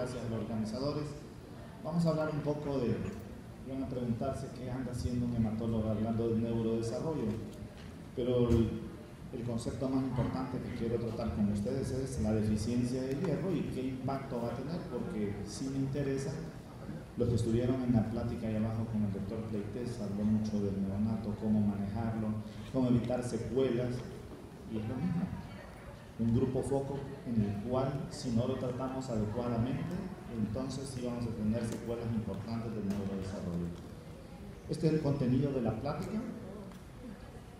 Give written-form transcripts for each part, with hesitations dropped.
gracias a los organizadores. Vamos a hablar un poco de, van a preguntarse qué anda haciendo un hematólogo hablando de neurodesarrollo, pero el concepto más importante que quiero tratar con ustedes es la deficiencia de hierro y qué impacto va a tener, porque sí me interesa. Los que estuvieron en la plática ahí abajo con el doctor Pleites habló mucho del neonato, cómo manejarlo, cómo evitar secuelas, y es lo mismo. Un grupo foco en el cual, si no lo tratamos adecuadamente, entonces sí vamos a tener secuelas importantes del neurodesarrollo. Este es el contenido de la plática.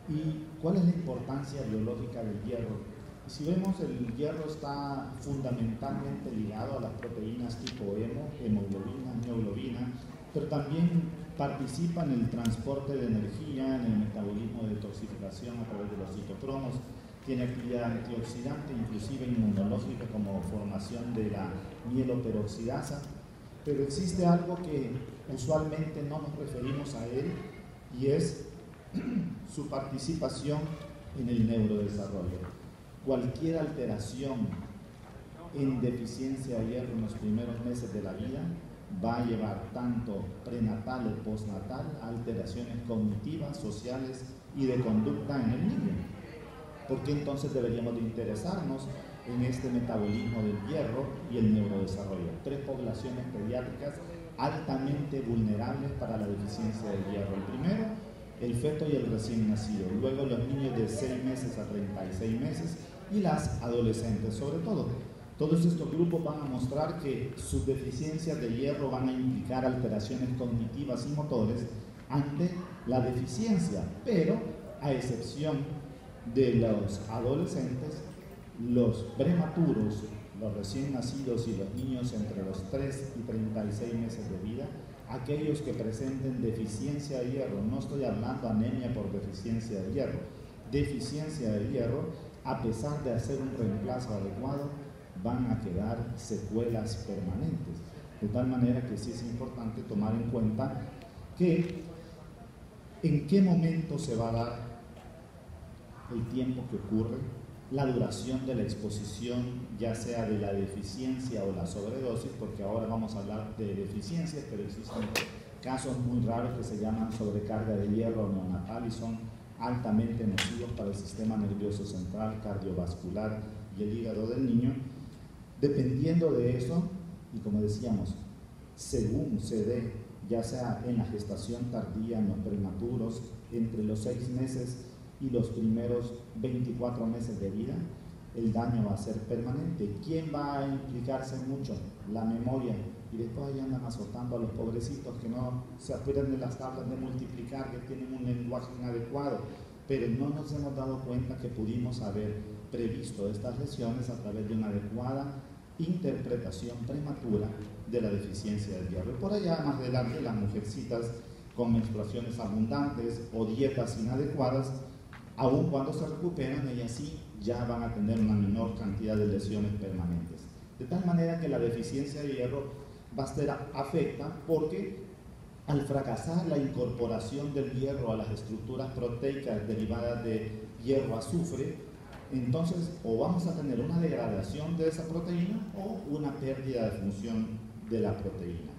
¿Y cuál es la importancia biológica del hierro? Si vemos, el hierro está fundamentalmente ligado a las proteínas tipo hemo, hemoglobina, mioglobina, pero también participa en el transporte de energía, en el metabolismo de detoxificación a través de los citocromos. Tiene actividad antioxidante, inclusive inmunológica, como formación de la mieloperoxidasa, pero existe algo que usualmente no nos referimos a él, y es su participación en el neurodesarrollo. Cualquier alteración en deficiencia de hierro en los primeros meses de la vida va a llevar tanto prenatal o postnatal a alteraciones cognitivas, sociales y de conducta en el niño. ¿Por qué entonces deberíamos de interesarnos en este metabolismo del hierro y el neurodesarrollo? 3 poblaciones pediátricas altamente vulnerables para la deficiencia del hierro. El primero, el feto y el recién nacido. Luego los niños de 6 meses a 36 meses y las adolescentes, sobre todo. Todos estos grupos van a mostrar que sus deficiencias de hierro van a implicar alteraciones cognitivas y motores ante la deficiencia, pero a excepción de los adolescentes, los prematuros, los recién nacidos y los niños entre los 3 y 36 meses de vida, aquellos que presenten deficiencia de hierro, no estoy hablando anemia por deficiencia de hierro, deficiencia de hierro, a pesar de hacer un reemplazo adecuado, van a quedar secuelas permanentes. De tal manera que sí es importante tomar en cuenta que en qué momento se va a dar el tiempo que ocurre, la duración de la exposición, ya sea de la deficiencia o la sobredosis, porque ahora vamos a hablar de deficiencias, pero existen casos muy raros que se llaman sobrecarga de hierro neonatal y son altamente nocivos para el sistema nervioso central, cardiovascular y el hígado del niño. Dependiendo de eso, y como decíamos, según se dé, ya sea en la gestación tardía, en los prematuros, entre los 6 meses y los primeros 24 meses de vida, el daño va a ser permanente. ¿Quién va a implicarse mucho? La memoria. Y después ahí andan azotando a los pobrecitos que no se acuerdan de las tablas de multiplicar, que tienen un lenguaje inadecuado, pero no nos hemos dado cuenta que pudimos haber previsto estas lesiones a través de una adecuada interpretación prematura de la deficiencia del hierro. Y por allá más adelante, las mujercitas con menstruaciones abundantes o dietas inadecuadas, aun cuando se recuperan, ellas sí ya van a tener una menor cantidad de lesiones permanentes. De tal manera que la deficiencia de hierro va a ser afecta porque al fracasar la incorporación del hierro a las estructuras proteicas derivadas de hierro-azufre, entonces o vamos a tener una degradación de esa proteína o una pérdida de función de la proteína.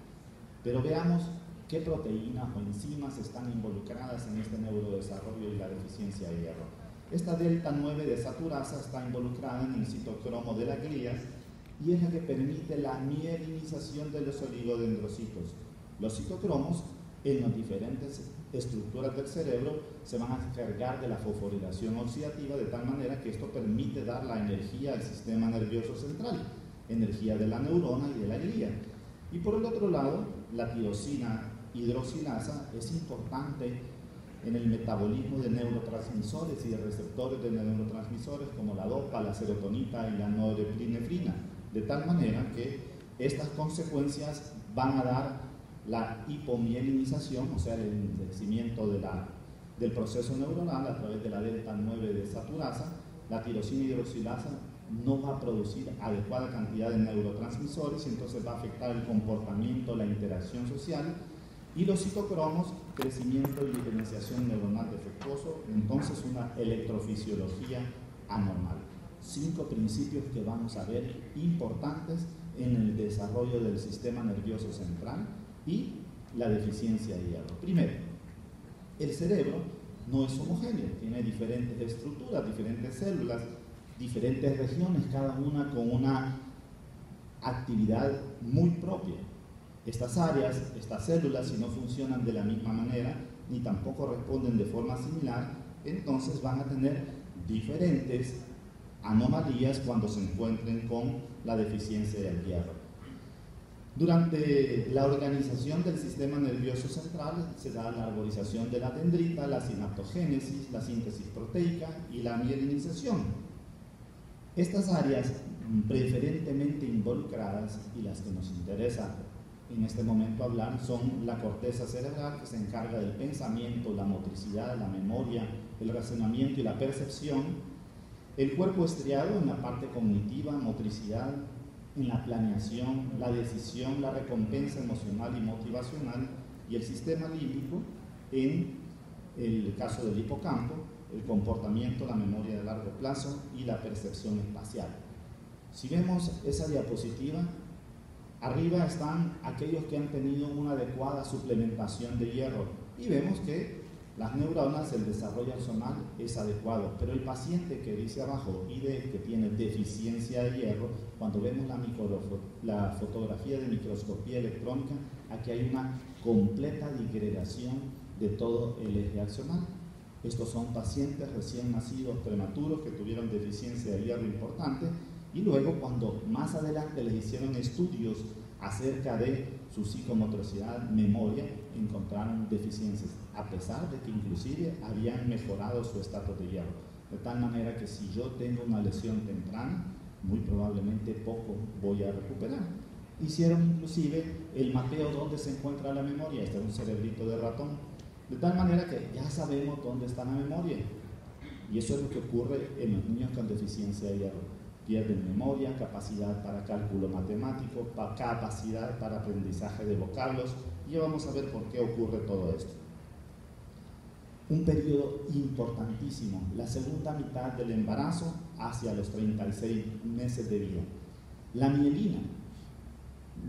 Pero veamos qué proteínas o enzimas están involucradas en este neurodesarrollo y la deficiencia de hierro. Esta delta 9 desaturasa está involucrada en el citocromo de las glías y es la que permite la mielinización de los oligodendrocitos. Los citocromos en las diferentes estructuras del cerebro se van a encargar de la fosforilación oxidativa, de tal manera que esto permite dar la energía al sistema nervioso central, energía de la neurona y de la glía. Y por el otro lado, la tirosina hidroxilasa es importante en el metabolismo de neurotransmisores y de receptores de neurotransmisores como la dopa, la serotonina y la norepinefrina, de tal manera que estas consecuencias van a dar la hipomielinización, o sea, el envejecimiento del proceso neuronal a través de la delta 9 desaturasa. La tirosina hidroxilasa no va a producir adecuada cantidad de neurotransmisores y entonces va a afectar el comportamiento, la interacción social, y los citocromos, crecimiento y diferenciación neuronal defectuoso, entonces una electrofisiología anormal. 5 principios que vamos a ver importantes en el desarrollo del sistema nervioso central y la deficiencia de hierro. Primero, el cerebro no es homogéneo, tiene diferentes estructuras, diferentes células, diferentes regiones, cada una con una actividad muy propia. Estas áreas, estas células, si no funcionan de la misma manera, ni tampoco responden de forma similar, entonces van a tener diferentes anomalías cuando se encuentren con la deficiencia del hierro. Durante la organización del sistema nervioso central se da la arborización de la dendrita, la sinaptogénesis, la síntesis proteica y la mielinización. Estas áreas preferentemente involucradas y las que nos interesa en este momento hablar son la corteza cerebral, que se encarga del pensamiento, la motricidad, la memoria, el razonamiento y la percepción, el cuerpo estriado en la parte cognitiva, motricidad, en la planeación, la decisión, la recompensa emocional y motivacional, y el sistema límbico en el caso del hipocampo, el comportamiento, la memoria de largo plazo y la percepción espacial. Si vemos esa diapositiva, arriba están aquellos que han tenido una adecuada suplementación de hierro y vemos que las neuronas, el desarrollo axonal es adecuado, pero el paciente que dice abajo ID que tiene deficiencia de hierro, cuando vemos la fotografía de microscopía electrónica, aquí hay una completa digregación de todo el eje axonal. Estos son pacientes recién nacidos prematuros que tuvieron deficiencia de hierro importante y luego cuando más adelante les hicieron estudios acerca de su psicomotricidad, memoria, encontraron deficiencias, a pesar de que inclusive habían mejorado su estatus de hierro. De tal manera que si yo tengo una lesión temprana, muy probablemente poco voy a recuperar. Hicieron inclusive el mapeo donde se encuentra la memoria, este es un cerebrito de ratón, de tal manera que ya sabemos dónde está la memoria. Y eso es lo que ocurre en los niños con deficiencia de hierro. Pierden memoria, capacidad para cálculo matemático, capacidad para aprendizaje de vocablos, y vamos a ver por qué ocurre todo esto. Un periodo importantísimo, la segunda mitad del embarazo hacia los 36 meses de vida. La mielina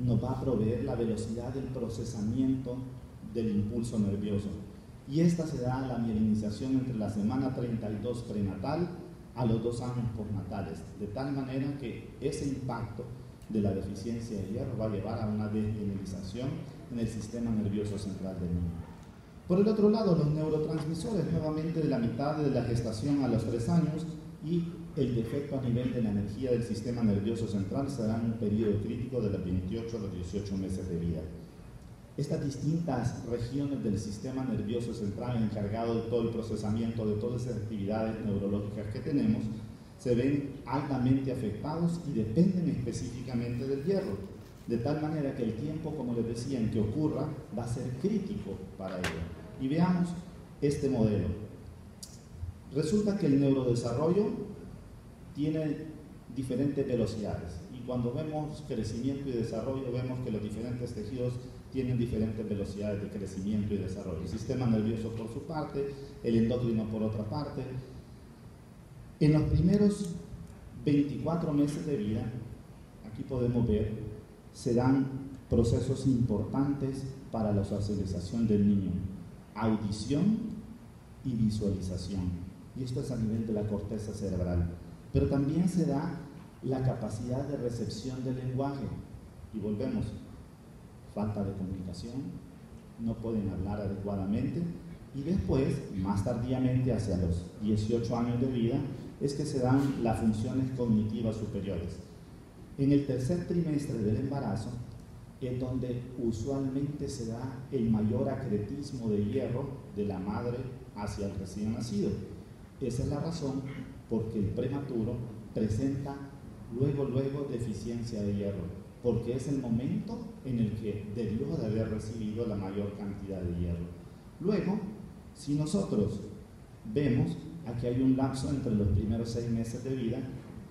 nos va a proveer la velocidad del procesamiento del impulso nervioso, y esta se da la mielinización entre la semana 32 prenatal a los 2 años postnatales, de tal manera que ese impacto de la deficiencia de hierro va a llevar a una desmielinización en el sistema nervioso central del niño. Por el otro lado, los neurotransmisores, nuevamente de la mitad de la gestación a los 3 años, y el defecto a nivel de la energía del sistema nervioso central se da en un periodo crítico de los 28 a los 18 meses de vida. Estas distintas regiones del sistema nervioso central encargado de todo el procesamiento de todas esas actividades neurológicas que tenemos se ven altamente afectados y dependen específicamente del hierro, de tal manera que el tiempo, como les decía, en que ocurra va a ser crítico para ello. Y veamos este modelo. Resulta que el neurodesarrollo tiene diferentes velocidades y cuando vemos crecimiento y desarrollo vemos que los diferentes tejidos tienen diferentes velocidades de crecimiento y desarrollo. El sistema nervioso por su parte, el endocrino por otra parte. En los primeros 24 meses de vida, aquí podemos ver, se dan procesos importantes para la socialización del niño: audición y visualización. Y esto es a nivel de la corteza cerebral. Pero también se da la capacidad de recepción del lenguaje. Y volvemos. Falta de comunicación, no pueden hablar adecuadamente, y después, más tardíamente, hacia los 18 años de vida, es que se dan las funciones cognitivas superiores. En el tercer trimestre del embarazo es donde usualmente se da el mayor acretismo de hierro de la madre hacia el recién nacido. Esa es la razón porque el prematuro presenta luego deficiencia de hierro, porque es el momento en el que debió de haber recibido la mayor cantidad de hierro. Luego, si nosotros vemos, aquí hay un lapso entre los primeros 6 meses de vida,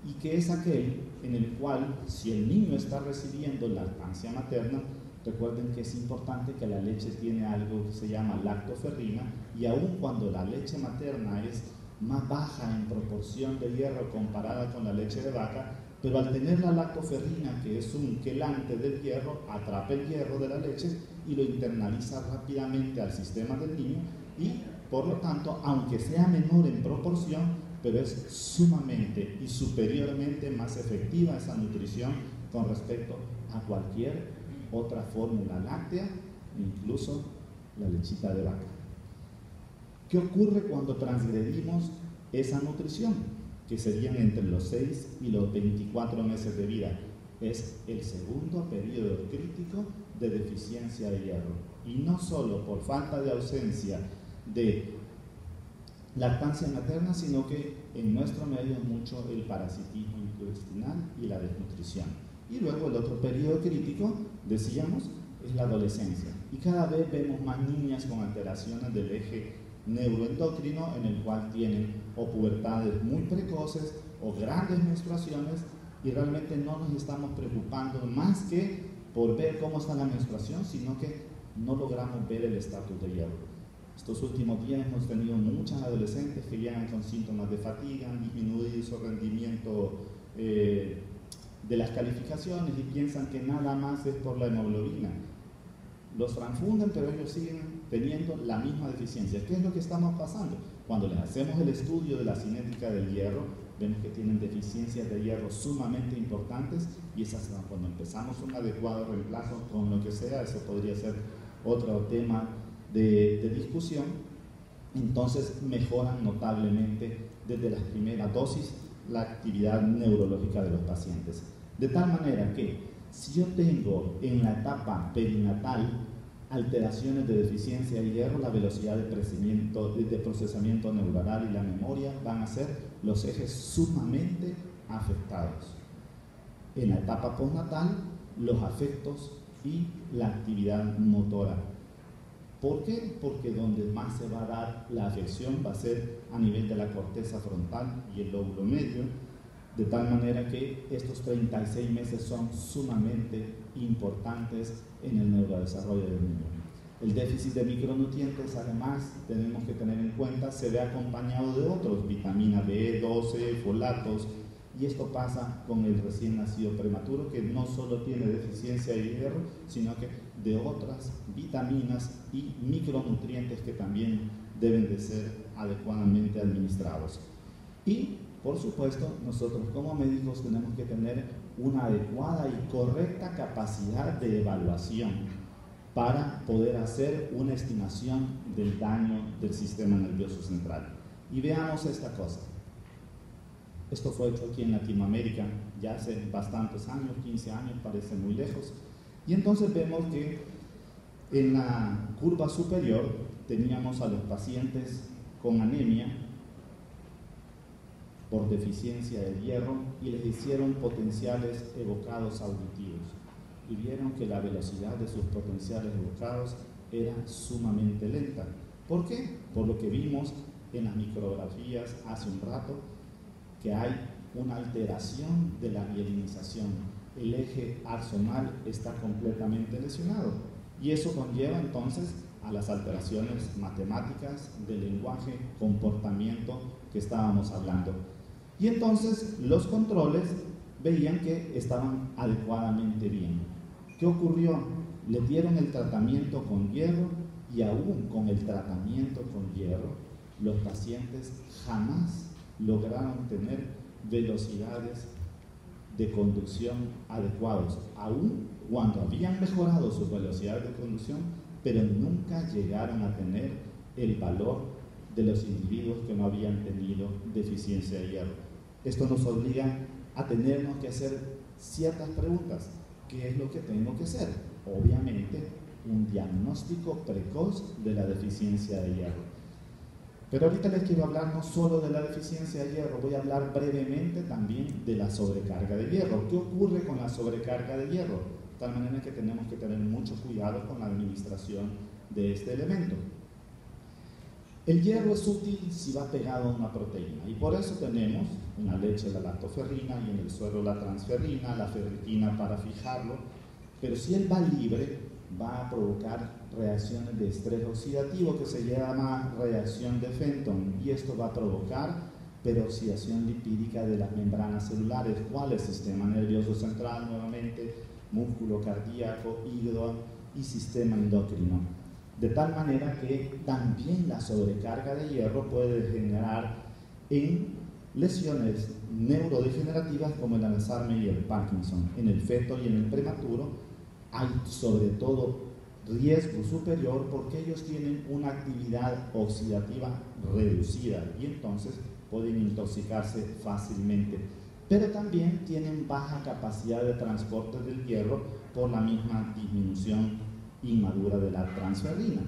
y que es aquel en el cual, si el niño está recibiendo lactancia materna, recuerden que es importante que la leche tiene algo que se llama lactoferrina, y aun cuando la leche materna es más baja en proporción de hierro comparada con la leche de vaca, pero al tener la lactoferrina, que es un quelante del hierro, atrapa el hierro de la leche y lo internaliza rápidamente al sistema del niño y, por lo tanto, aunque sea menor en proporción, pero es sumamente y superiormente más efectiva esa nutrición con respecto a cualquier otra fórmula láctea, incluso la lechita de vaca. ¿Qué ocurre cuando transgredimos esa nutrición? Que serían entre los 6 y los 24 meses de vida. Es el segundo periodo crítico de deficiencia de hierro. Y no solo por falta de ausencia de lactancia materna, sino que en nuestro medio es mucho el parasitismo intestinal y la desnutrición. Y luego el otro periodo crítico, decíamos, es la adolescencia. Y cada vez vemos más niñas con alteraciones del eje neuroendocrino, en el cual tienen o pubertades muy precoces o grandes menstruaciones, y realmente no nos estamos preocupando más que por ver cómo está la menstruación, sino que no logramos ver el estatus de hierro. Estos últimos días hemos tenido muchas adolescentes que llegan con síntomas de fatiga, han disminuido su rendimiento de las calificaciones y piensan que nada más es por la hemoglobina. Los transfunden, pero ellos siguen teniendo la misma deficiencia. ¿Qué es lo que estamos pasando? Cuando les hacemos el estudio de la cinética del hierro, vemos que tienen deficiencias de hierro sumamente importantes, y esas, cuando empezamos un adecuado reemplazo con lo que sea, eso podría ser otro tema de discusión, entonces mejoran notablemente desde las primeras dosis la actividad neurológica de los pacientes. De tal manera que si yo tengo en la etapa perinatal alteraciones de deficiencia de hierro, la velocidad de procesamiento neuronal y la memoria van a ser los ejes sumamente afectados. En la etapa postnatal, los afectos y la actividad motora. ¿Por qué? Porque donde más se va a dar la afección va a ser a nivel de la corteza frontal y el lóbulo medio, de tal manera que estos 36 meses son sumamente importantes en el neurodesarrollo del niño. El déficit de micronutrientes, además, tenemos que tener en cuenta, se ve acompañado de otros, vitamina B12, folatos, y esto pasa con el recién nacido prematuro, que no solo tiene deficiencia de hierro, sino que de otras vitaminas y micronutrientes que también deben de ser adecuadamente administrados. Y, por supuesto, nosotros como médicos tenemos que tener una adecuada y correcta capacidad de evaluación para poder hacer una estimación del daño del sistema nervioso central. Y veamos esta cosa. Esto fue hecho aquí en Latinoamérica ya hace bastantes años, 15 años, parece muy lejos. Y entonces vemos que en la curva superior teníamos a los pacientes con anemia por deficiencia de hierro y les hicieron potenciales evocados auditivos. Y vieron que la velocidad de sus potenciales evocados era sumamente lenta. ¿Por qué? Por lo que vimos en las micrografías hace un rato, que hay una alteración de la mielinización. El eje axonal está completamente lesionado y eso conlleva entonces a las alteraciones matemáticas del lenguaje, comportamiento que estábamos hablando. Y entonces los controles veían que estaban adecuadamente bien. ¿Qué ocurrió? Le dieron el tratamiento con hierro y aún con el tratamiento con hierro, los pacientes jamás lograron tener velocidades de conducción adecuados, aún cuando habían mejorado sus velocidades de conducción, pero nunca llegaron a tener el valor de los individuos que no habían tenido deficiencia de hierro. Esto nos obliga a tenernos que hacer ciertas preguntas. ¿Qué es lo que tengo que hacer? Obviamente, un diagnóstico precoz de la deficiencia de hierro. Pero ahorita les quiero hablar no solo de la deficiencia de hierro, voy a hablar brevemente también de la sobrecarga de hierro. ¿Qué ocurre con la sobrecarga de hierro? De tal manera que tenemos que tener mucho cuidado con la administración de este elemento. El hierro es útil si va pegado a una proteína, y por eso tenemos en la leche la lactoferrina y en el suero la transferrina, la ferritina para fijarlo, pero si él va libre, va a provocar reacciones de estrés oxidativo que se llama reacción de Fenton, y esto va a provocar peroxidación lipídica de las membranas celulares. ¿Cuál es? Sistema nervioso central, nuevamente, músculo cardíaco, hígado y sistema endocrino. De tal manera que también la sobrecarga de hierro puede generar en lesiones neurodegenerativas como el Alzheimer y el Parkinson. En el feto y en el prematuro hay sobre todo riesgo superior porque ellos tienen una actividad oxidativa reducida y entonces pueden intoxicarse fácilmente, pero también tienen baja capacidad de transporte del hierro por la misma disminución inmadura de la transferrina.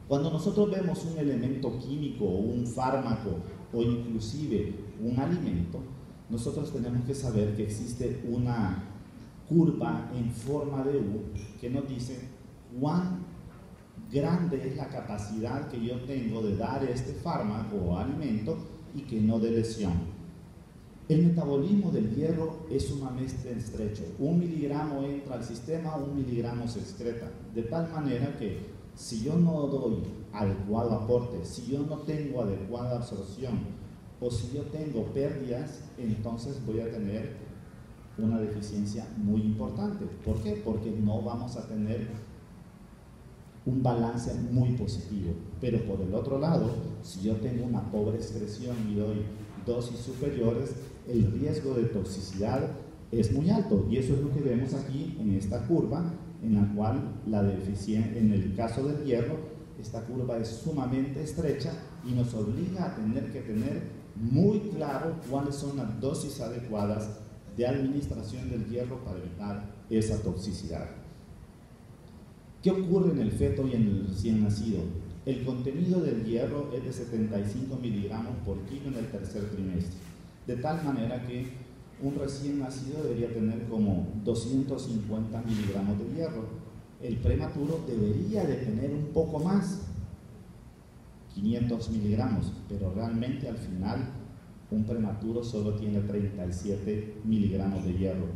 Cuando nosotros vemos un elemento químico o un fármaco o inclusive un alimento, nosotros tenemos que saber que existe una curva en forma de U que nos dice cuán grande es la capacidad que yo tengo de dar este fármaco o alimento y que no de lesión. El metabolismo del hierro es sumamente estrecho. 1 miligramo entra al sistema, 1 miligramo se excreta. De tal manera que si yo no doy adecuado aporte, si yo no tengo adecuada absorción o si yo tengo pérdidas, entonces voy a tener una deficiencia muy importante. ¿Por qué? Porque no vamos a tener un balance muy positivo. Pero por el otro lado, si yo tengo una pobre excreción y doy dosis superiores, el riesgo de toxicidad es muy alto. Y eso es lo que vemos aquí en esta curva, en la cual la deficiencia, en el caso del hierro, esta curva es sumamente estrecha y nos obliga a tener que tener muy claro cuáles son las dosis adecuadas de administración del hierro para evitar esa toxicidad. ¿Qué ocurre en el feto y en el recién nacido? El contenido del hierro es de 75 miligramos por kilo en el tercer trimestre, de tal manera que un recién nacido debería tener como 250 miligramos de hierro. El prematuro debería de tener un poco más, 500 miligramos, pero realmente al final un prematuro solo tiene 37 miligramos de hierro.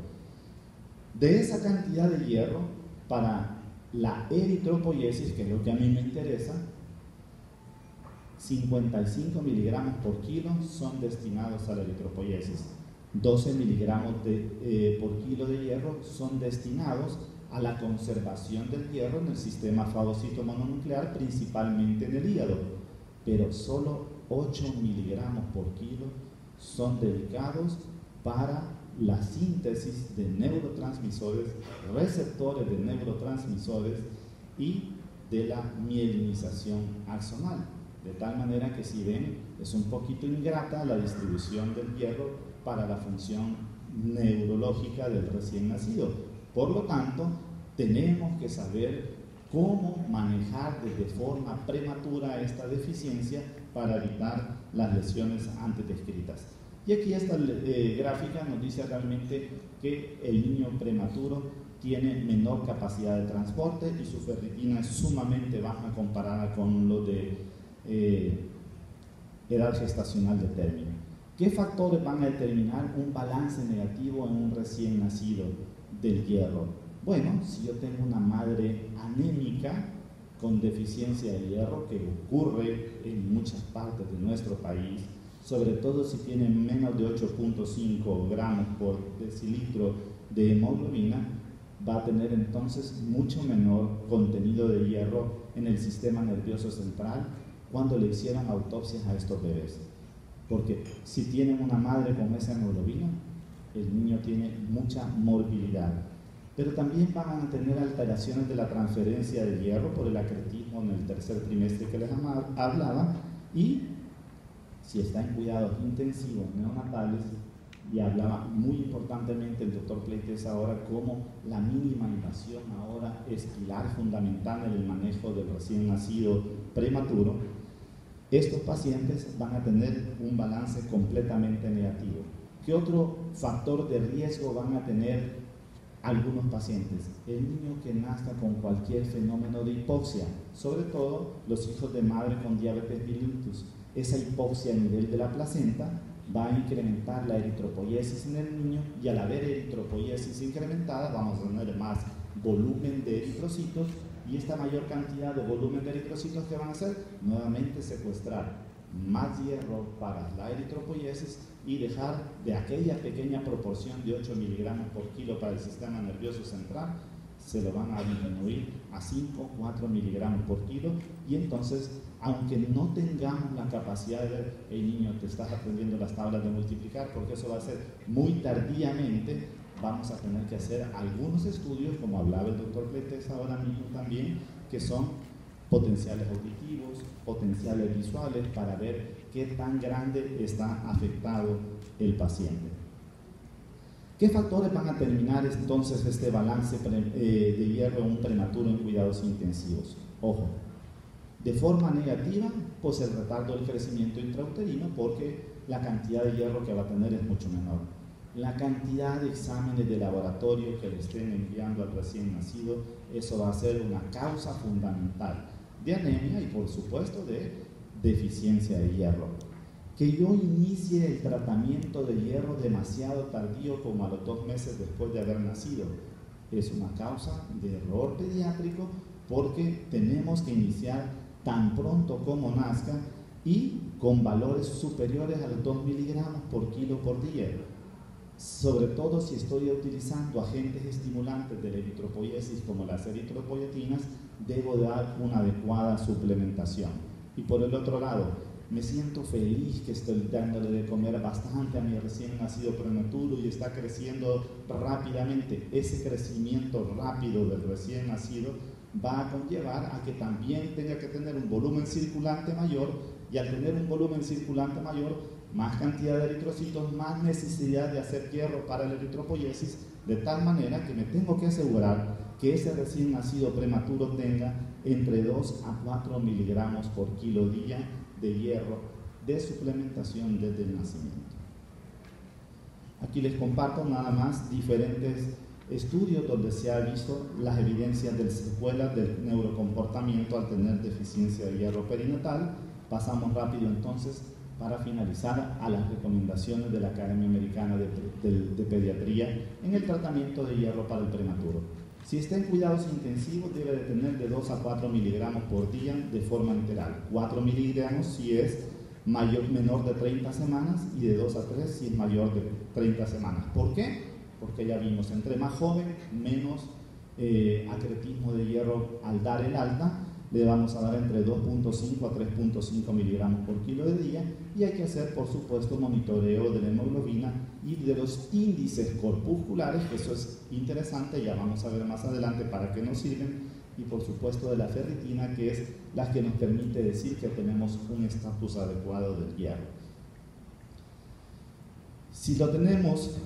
De esa cantidad de hierro, para la eritropoiesis, que es lo que a mí me interesa, 55 miligramos por kilo son destinados a la eritropoiesis. 12 miligramos por kilo de hierro son destinados a la conservación del hierro en el sistema fagocito mononuclear, principalmente en el hígado, pero solo 8 miligramos por kilo son dedicados para la síntesis de neurotransmisores, receptores de neurotransmisores y de la mielinización axonal. De tal manera que, si ven, es un poquito ingrata la distribución del hierro para la función neurológica del recién nacido. Por lo tanto, tenemos que saber cómo manejar de forma prematura esta deficiencia para evitar las lesiones antes descritas. Y aquí esta gráfica nos dice realmente que el niño prematuro tiene menor capacidad de transporte y su ferritina es sumamente baja comparada con lo de edad gestacional de término. ¿Qué factores van a determinar un balance negativo en un recién nacido del hierro? Bueno, si yo tengo una madre anémica con deficiencia de hierro, que ocurre en muchas partes de nuestro país, sobre todo si tiene menos de 8.5 gramos por decilitro de hemoglobina, va a tener entonces mucho menor contenido de hierro en el sistema nervioso central cuando le hicieron autopsias a estos bebés. Porque si tienen una madre con esa hemoglobina, el niño tiene mucha morbilidad. Pero también van a tener alteraciones de la transferencia de hierro por el acretismo en el tercer trimestre que les hablaba, y si está en cuidados intensivos neonatales, y hablaba muy importantemente el doctor Pleites ahora como la mínima invasión ahora es pilar fundamental en el manejo del recién nacido prematuro. Estos pacientes van a tener un balance completamente negativo. ¿Qué otro factor de riesgo van a tener algunos pacientes? El niño que nazca con cualquier fenómeno de hipoxia, sobre todo los hijos de madre con diabetes mellitus. Esa hipoxia a nivel de la placenta va a incrementar la eritropoiesis en el niño, y al haber eritropoiesis incrementada vamos a tener más volumen de eritrocitos, y esta mayor cantidad de volumen de eritrocitos, que van a hacer nuevamente secuestrar más hierro para la eritropoiesis y dejar de aquella pequeña proporción de 8 miligramos por kilo para el sistema nervioso central, se lo van a disminuir a 5, 4 miligramos por kilo, y entonces, aunque no tengamos la capacidad de ver, hey niño, te estás aprendiendo las tablas de multiplicar, porque eso va a ser muy tardíamente, vamos a tener que hacer algunos estudios, como hablaba el doctor Pletes ahora mismo también, que son potenciales auditivos, potenciales visuales, para ver qué tan grande está afectado el paciente. ¿Qué factores van a terminar entonces este balance de hierro en un prematuro en cuidados intensivos? Ojo, de forma negativa, pues el retardo del crecimiento intrauterino, porque la cantidad de hierro que va a tener es mucho menor. La cantidad de exámenes de laboratorio que le estén enviando al recién nacido, eso va a ser una causa fundamental de anemia y por supuesto de deficiencia de hierro. Que yo inicie el tratamiento de hierro demasiado tardío, como a los 2 meses después de haber nacido, es una causa de error pediátrico, porque tenemos que iniciar tan pronto como nazca y con valores superiores a los 2 miligramos por kilo por día. Sobre todo si estoy utilizando agentes estimulantes de la eritropoiesis como las eritropoyetinas, debo dar una adecuada suplementación. Y por el otro lado, me siento feliz que estoy dándole de comer bastante a mi recién nacido prematuro y está creciendo rápidamente. Ese crecimiento rápido del recién nacido va a conllevar a que también tenga que tener un volumen circulante mayor, y al tener un volumen circulante mayor, más cantidad de eritrocitos, más necesidad de hacer hierro para la eritropoiesis, de tal manera que me tengo que asegurar que ese recién nacido prematuro tenga entre 2 a 4 miligramos por kilo día de hierro de suplementación desde el nacimiento. Aquí les comparto nada más diferentes estudios donde se ha visto las evidencias de secuelas del neurocomportamiento al tener deficiencia de hierro perinatal. Pasamos rápido entonces para finalizar a las recomendaciones de la Academia Americana de Pediatría en el tratamiento de hierro para el prematuro. Si está en cuidados intensivos, debe de tener de 2 a 4 miligramos por día de forma enteral. 4 miligramos si es menor de 30 semanas y de 2 a 3 si es mayor de 30 semanas. ¿Por qué? Porque ya vimos, entre más joven, menos acretismo de hierro al dar el alta. Le vamos a dar entre 2.5 a 3.5 miligramos por kilo de día, y hay que hacer, por supuesto, monitoreo de la hemoglobina y de los índices corpusculares, que eso es interesante, ya vamos a ver más adelante para qué nos sirven, y por supuesto de la ferritina, que es la que nos permite decir que tenemos un estatus adecuado del hierro. Si lo tenemos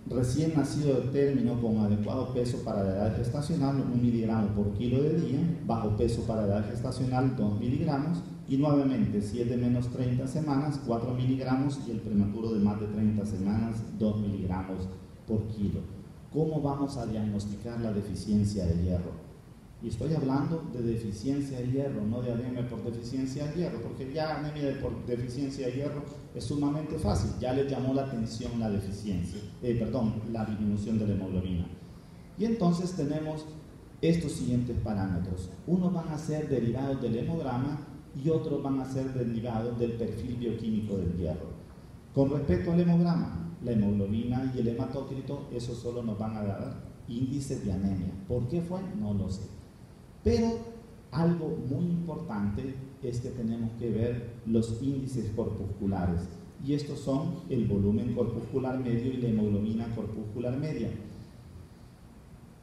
recién nacido de término con adecuado peso para la edad gestacional, 1 miligramo por kilo de día, bajo peso para la edad gestacional, 2 miligramos, y nuevamente, si es de menos 30 semanas, 4 miligramos, y el prematuro de más de 30 semanas, 2 miligramos por kilo. ¿Cómo vamos a diagnosticar la deficiencia de hierro? Y estoy hablando de deficiencia de hierro, no de anemia por deficiencia de hierro, porque ya anemia por deficiencia de hierro es sumamente fácil, ya les llamó la atención la deficiencia, la disminución de la hemoglobina. Y entonces tenemos estos siguientes parámetros. Unos van a ser derivados del hemograma y otros van a ser derivados del perfil bioquímico del hierro. Con respecto al hemograma, la hemoglobina y el hematócrito, eso solo nos van a dar índices de anemia. ¿Por qué fue? No lo sé. Pero algo muy importante es que tenemos que ver los índices corpusculares, y estos son el volumen corpuscular medio y la hemoglobina corpuscular media.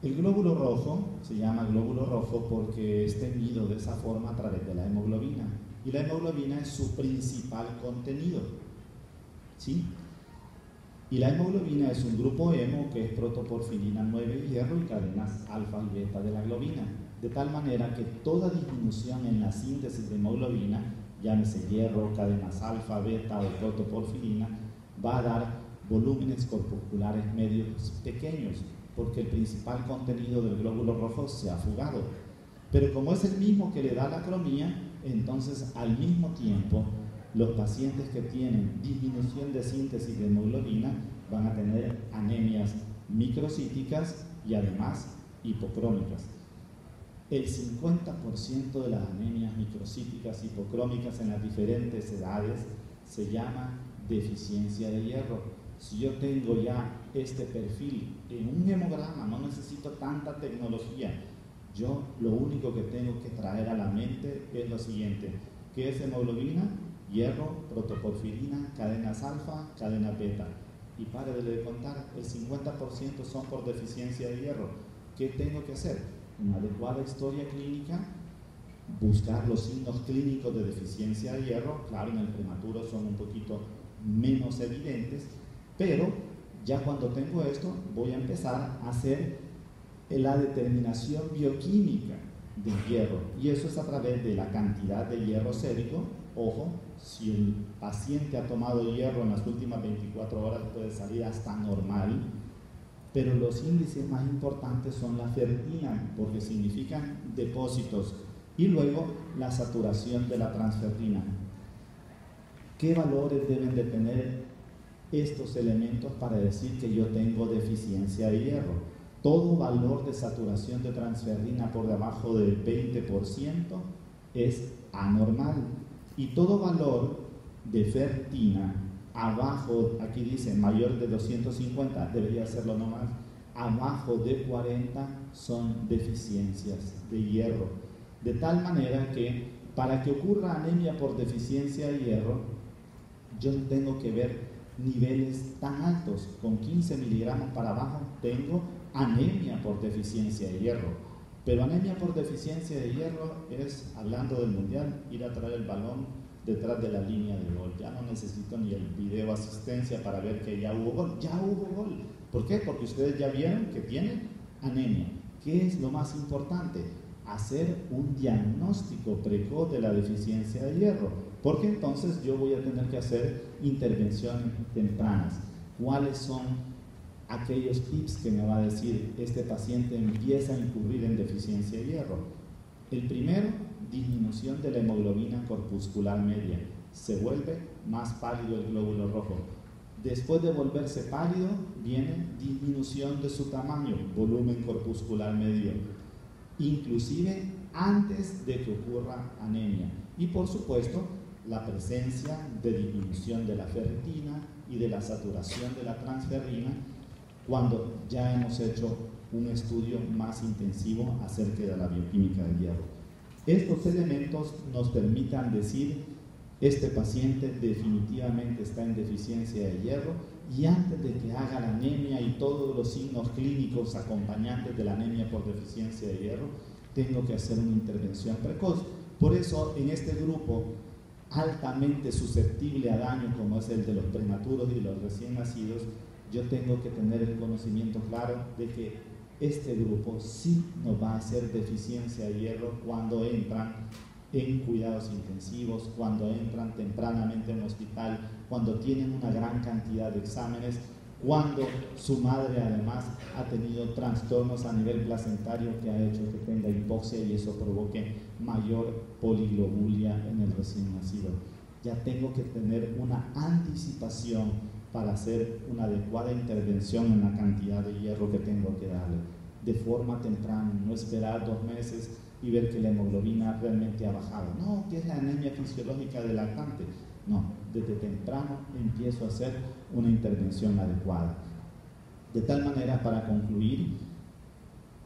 El glóbulo rojo se llama glóbulo rojo porque es teñido de esa forma a través de la hemoglobina, y la hemoglobina es su principal contenido, ¿sí? Y la hemoglobina es un grupo hemo que es protoporfirina 9 hierro y cadenas alfa y beta de la globina, de tal manera que toda disminución en la síntesis de hemoglobina, llámese hierro, cadenas alfa, beta o protoporfirina, va a dar volúmenes corpusculares medios pequeños, porque el principal contenido del glóbulo rojo se ha fugado. Pero como es el mismo que le da la cromía, entonces al mismo tiempo los pacientes que tienen disminución de síntesis de hemoglobina van a tener anemias microcíticas y además hipocrómicas. El 50% de las anemias microcíticas hipocrómicas en las diferentes edades se llama deficiencia de hierro. Si yo tengo ya este perfil en un hemograma, no necesito tanta tecnología. Yo lo único que tengo que traer a la mente es lo siguiente: ¿qué es hemoglobina? Hierro, protoporfirina, cadenas alfa, cadena beta. Y pare de contar, el 50% son por deficiencia de hierro. ¿Qué tengo que hacer? Una adecuada historia clínica, buscar los signos clínicos de deficiencia de hierro. Claro, en el prematuro son un poquito menos evidentes, pero ya cuando tengo esto voy a empezar a hacer la determinación bioquímica del hierro, y eso es a través de la cantidad de hierro sérico. Ojo, si el paciente ha tomado hierro en las últimas 24 horas puede salir hasta normal, pero los índices más importantes son la ferritina, porque significan depósitos, y luego la saturación de la transferrina. ¿Qué valores deben de tener estos elementos para decir que yo tengo deficiencia de hierro? Todo valor de saturación de transferrina por debajo del 20% es anormal, y todo valor de ferritina abajo, aquí dice mayor de 250, debería serlo nomás, abajo de 40 son deficiencias de hierro. De tal manera que para que ocurra anemia por deficiencia de hierro, yo no tengo que ver niveles tan altos. Con 15 miligramos para abajo tengo anemia por deficiencia de hierro. Pero anemia por deficiencia de hierro es, hablando del mundial, ir a traer el balón detrás de la línea de gol. Ya no necesito ni el video asistencia para ver que ya hubo gol. Ya hubo gol. ¿Por qué? Porque ustedes ya vieron que tienen anemia. ¿Qué es lo más importante? Hacer un diagnóstico precoz de la deficiencia de hierro, porque entonces yo voy a tener que hacer intervenciones tempranas. ¿Cuáles son aquellos tips que me va a decir este paciente empieza a incurrir en deficiencia de hierro? El primero, disminución de la hemoglobina corpuscular media. Se vuelve más pálido el glóbulo rojo. Después de volverse pálido, viene disminución de su tamaño, volumen corpuscular medio, inclusive antes de que ocurra anemia. Y por supuesto, la presencia de disminución de la ferritina y de la saturación de la transferrina cuando ya hemos hecho un estudio más intensivo acerca de la bioquímica del hierro. Estos elementos nos permitan decir: este paciente definitivamente está en deficiencia de hierro, y antes de que haga la anemia y todos los signos clínicos acompañantes de la anemia por deficiencia de hierro, tengo que hacer una intervención precoz. Por eso, en este grupo altamente susceptible a daño, como es el de los prematuros y los recién nacidos, yo tengo que tener el conocimiento claro de que este grupo sí nos va a hacer deficiencia de hierro cuando entran en cuidados intensivos, cuando entran tempranamente en el hospital, cuando tienen una gran cantidad de exámenes, cuando su madre además ha tenido trastornos a nivel placentario que ha hecho que tenga hipoxia y eso provoque mayor poliglobulia en el recién nacido. Ya tengo que tener una anticipación para hacer una adecuada intervención en la cantidad de hierro que tengo que darle, de forma temprana, no esperar 2 meses y ver que la hemoglobina realmente ha bajado. No, que es la anemia fisiológica del lactante. No, desde temprano empiezo a hacer una intervención adecuada. De tal manera, para concluir,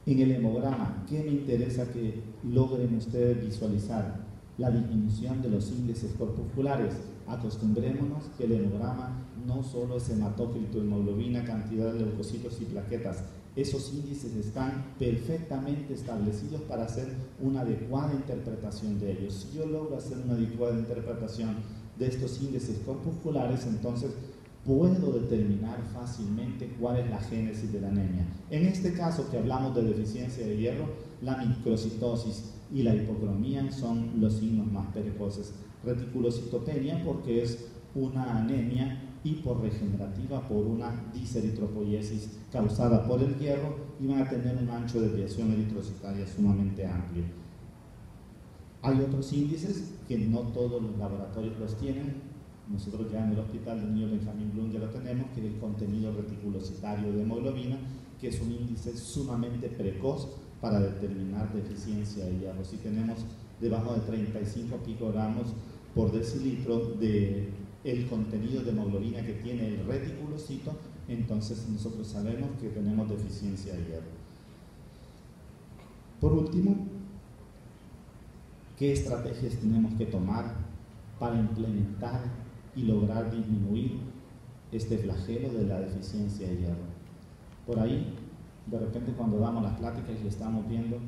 en el hemograma, ¿qué me interesa que logren ustedes visualizar? La disminución de los índices corpusculares. Acostumbrémonos que el hemograma no solo es hematócrito, hemoglobina, cantidad de leucocitos y plaquetas. Esos índices están perfectamente establecidos para hacer una adecuada interpretación de ellos. Si yo logro hacer una adecuada interpretación de estos índices corpusculares, entonces puedo determinar fácilmente cuál es la génesis de la anemia. En este caso que hablamos de deficiencia de hierro, la microcitosis y la hipocromía son los signos más precoces. Reticulocitopenia porque es una anemia hiporregenerativa por una diseritropoiesis causada por el hierro, y van a tener un ancho de desviación eritrocitaria sumamente amplio. Hay otros índices que no todos los laboratorios los tienen. Nosotros ya en el hospital del niño Benjamín Blum ya lo tenemos, que es el contenido reticulocitario de hemoglobina, que es un índice sumamente precoz para determinar deficiencia de hierro. Si tenemos debajo de 35 picogramos por decilitro de el contenido de hemoglobina que tiene el reticulocito, entonces nosotros sabemos que tenemos deficiencia de hierro. Por último, ¿qué estrategias tenemos que tomar para implementar y lograr disminuir este flagelo de la deficiencia de hierro? Por ahí, de repente cuando damos las pláticas y estamos viendo,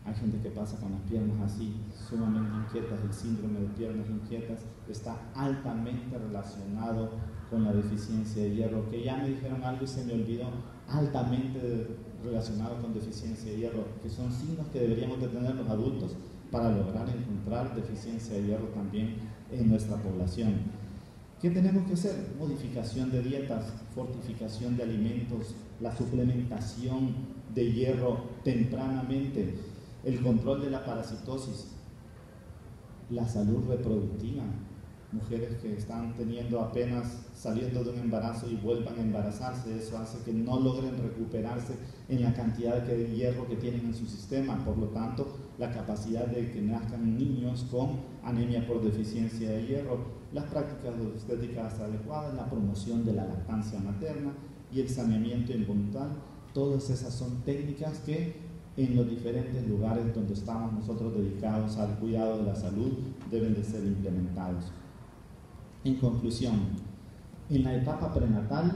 hay gente que pasa con las piernas así, sumamente inquietas. El síndrome de piernas inquietas está altamente relacionado con la deficiencia de hierro, que ya me dijeron algo y se me olvidó, altamente relacionado con deficiencia de hierro, que son signos que deberíamos de tener los adultos para lograr encontrar deficiencia de hierro también en nuestra población. ¿Qué tenemos que hacer? Modificación de dietas, fortificación de alimentos, la suplementación de hierro tempranamente, el control de la parasitosis, la salud reproductiva, mujeres que están teniendo apenas saliendo de un embarazo y vuelvan a embarazarse, eso hace que no logren recuperarse en la cantidad de hierro que tienen en su sistema, por lo tanto la capacidad de que nazcan niños con anemia por deficiencia de hierro, las prácticas estéticas adecuadas, la promoción de la lactancia materna y el saneamiento involuntario, todas esas son técnicas que en los diferentes lugares donde estamos nosotros dedicados al cuidado de la salud deben de ser implementados. En conclusión, en la etapa prenatal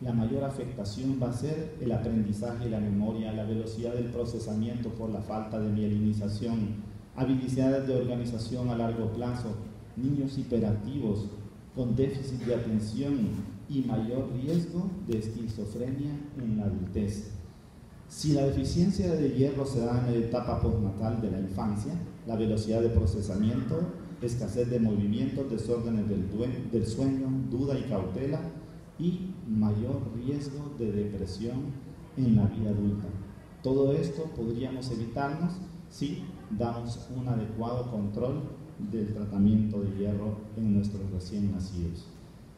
la mayor afectación va a ser el aprendizaje y la memoria, la velocidad del procesamiento por la falta de mielinización, habilidades de organización a largo plazo, niños hiperactivos con déficit de atención y mayor riesgo de esquizofrenia en la adultez. Si la deficiencia de hierro se da en la etapa postnatal de la infancia, la velocidad de procesamiento, escasez de movimientos, desórdenes del sueño, duda y cautela y mayor riesgo de depresión en la vida adulta. Todo esto podríamos evitarnos si damos un adecuado control del tratamiento de hierro en nuestros recién nacidos.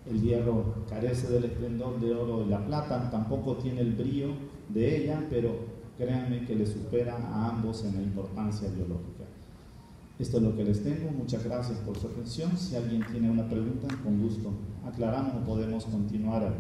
El hierro carece del esplendor de oro y la plata, tampoco tiene el brillo de ella, pero créanme que le supera a ambos en la importancia biológica. Esto es lo que les tengo. Muchas gracias por su atención. Si alguien tiene una pregunta, con gusto aclaramos o podemos continuar.